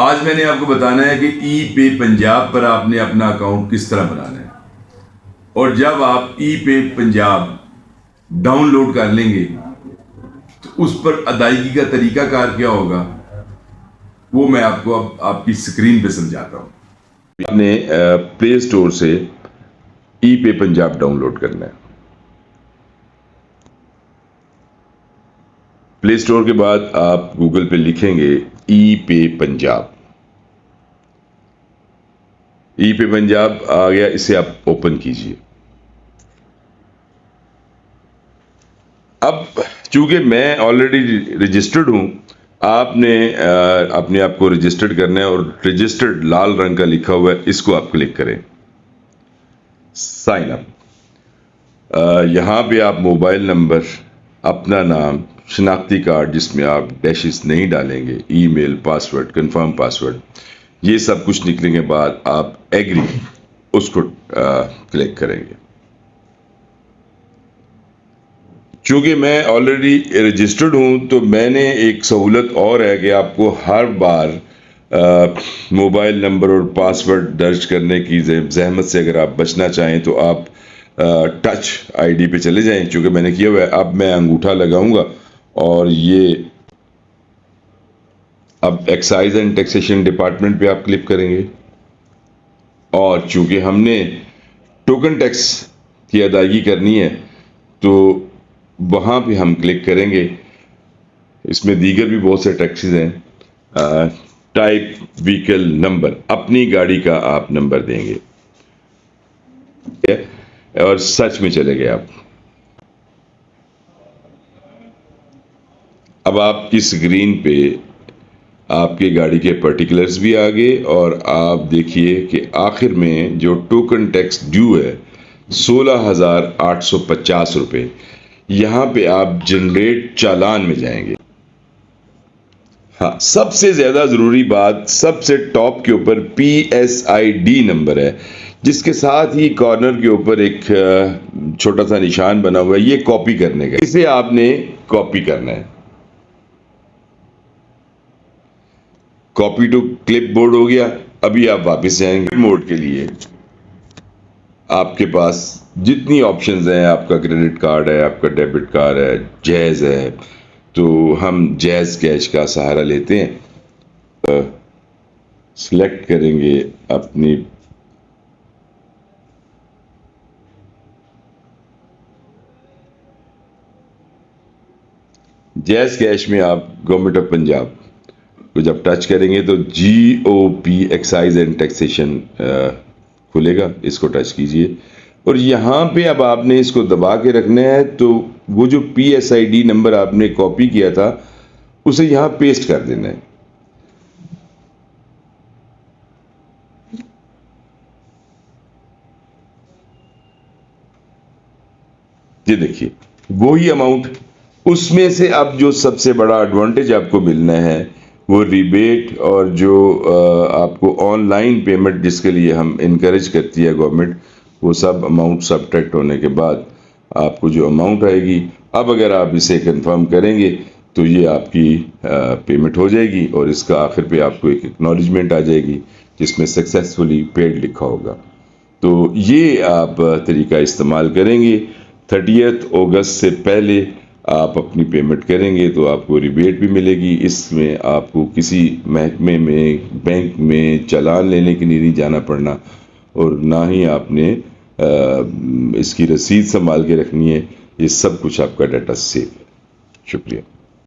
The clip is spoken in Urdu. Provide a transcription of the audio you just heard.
آج میں نے آپ کو بتانا ہے کہ ای پے پنجاب پر آپ نے اپنا اکاؤنٹ کس طرح بنانا ہے، اور جب آپ ای پے پنجاب ڈاؤن لوڈ کر لیں گے تو اس پر ادائیگی کا طریقہ کار کیا ہوگا وہ میں آپ کو اب آپ کی سکرین پہ سمجھاتا ہوں۔ آپ نے پلے اسٹور سے ای پے پنجاب ڈاؤن لوڈ کرنا ہے۔ پلے اسٹور کے بعد آپ گوگل پہ لکھیں گے ای پے پنجاب۔ ای پے پنجاب آ گیا، اسے آپ اوپن کیجئے۔ اب چونکہ میں آلریڈی رجسٹرڈ ہوں، آپ نے اپنے آپ کو رجسٹرڈ کرنا ہے، اور رجسٹرڈ لال رنگ کا لکھا ہوا ہے، اس کو آپ کلک کریں، سائن اپ۔ یہاں پہ آپ موبائل نمبر، اپنا نام، شناختی کارڈ جس میں آپ ڈیشز نہیں ڈالیں گے، ای میل، پاسورڈ، کنفرم پاسورڈ، یہ سب کچھ لکھنے کے بعد آپ ایگری اس کو کلک کریں گے۔ چونکہ میں آلریڈی رجسٹرڈ ہوں تو میں نے ایک سہولت اور ہے کہ آپ کو ہر بار موبائل نمبر اور پاسورڈ درج کرنے کی زحمت سے اگر آپ بچنا چاہیں تو آپ ٹچ آئی ڈی پہ چلے جائیں، چونکہ میں نے کیا ہوا ہے۔ اب میں انگوٹھا لگاؤں گا اور یہ اب ایکسائز اینڈ ٹیکسیشن ڈپارٹمنٹ پہ آپ کلک کریں گے، اور چونکہ ہم نے ٹوکن ٹیکس کی ادائیگی کرنی ہے تو وہاں پہ ہم کلک کریں گے۔ اس میں دیگر بھی بہت سے ٹیکسز ہیں۔ ٹائپ وہیکل نمبر، اپنی گاڑی کا آپ نمبر دیں گے، اور سچ میں چلے گئے آپ۔ اب آپ کی اسکرین پہ آپ کے گاڑی کے پرٹیکولرز بھی آ گئے، اور آپ دیکھیے کہ آخر میں جو ٹوکن ٹیکس ڈیو ہے 16,850 روپے، یہاں پہ آپ جنریٹ چالان میں جائیں گے۔ ہاں، سب سے زیادہ ضروری بات، سب سے ٹاپ کے اوپر PSID نمبر ہے، جس کے ساتھ ہی کارنر کے اوپر ایک چھوٹا سا نشان بنا ہوا ہے، یہ کاپی کرنے کا، اسے آپ نے کاپی کرنا ہے۔ کاپی ٹو کلپ بورڈ ہو گیا۔ ابھی آپ واپس جائیں گے موڈ کے لیے۔ آپ کے پاس جتنی آپشنز ہیں، آپ کا کریڈٹ کارڈ ہے، آپ کا ڈیبٹ کارڈ ہے، جیز ہے، تو ہم جیز کیش کا سہارا لیتے ہیں۔ سلیکٹ کریں گے اپنی جیز کیش میں آپ گورنمنٹ آف پنجاب کو جب ٹچ کریں گے تو GOP ایکسائز اینڈ ٹیکسیشن کھلے گا، اس کو ٹچ کیجئے، اور یہاں پہ اب آپ نے اس کو دبا کے رکھنا ہے، تو وہ جو PSID نمبر آپ نے کاپی کیا تھا اسے یہاں پیسٹ کر دینا ہے۔ یہ دیکھیے وہی اماؤنٹ، اس میں سے اب جو سب سے بڑا ایڈوانٹیج آپ کو ملنا ہے وہ ریبیٹ، اور جو آپ کو آن لائن پیمنٹ جس کے لیے ہم انکریج کرتی ہے گورنمنٹ، وہ سب اماؤنٹ سبٹریکٹ ہونے کے بعد آپ کو جو اماؤنٹ آئے گی، اب اگر آپ اسے کنفرم کریں گے تو یہ آپ کی پیمنٹ ہو جائے گی، اور اس کا آخر پہ آپ کو ایک ایکنالجمنٹ آ جائے گی جس میں سکسیسفلی پیڈ لکھا ہوگا۔ تو یہ آپ طریقہ استعمال کریں گے۔ 30 اگست سے پہلے آپ اپنی پیمنٹ کریں گے تو آپ کو ریبیٹ بھی ملے گی۔ اس میں آپ کو کسی محکمے میں، بینک میں چالان لینے کے لیے نہیں جانا پڑنا، اور نہ ہی آپ نے اس کی رسید سنبھال کے رکھنی ہے۔ یہ سب کچھ آپ کا ڈیٹا سیف ہے۔ شکریہ۔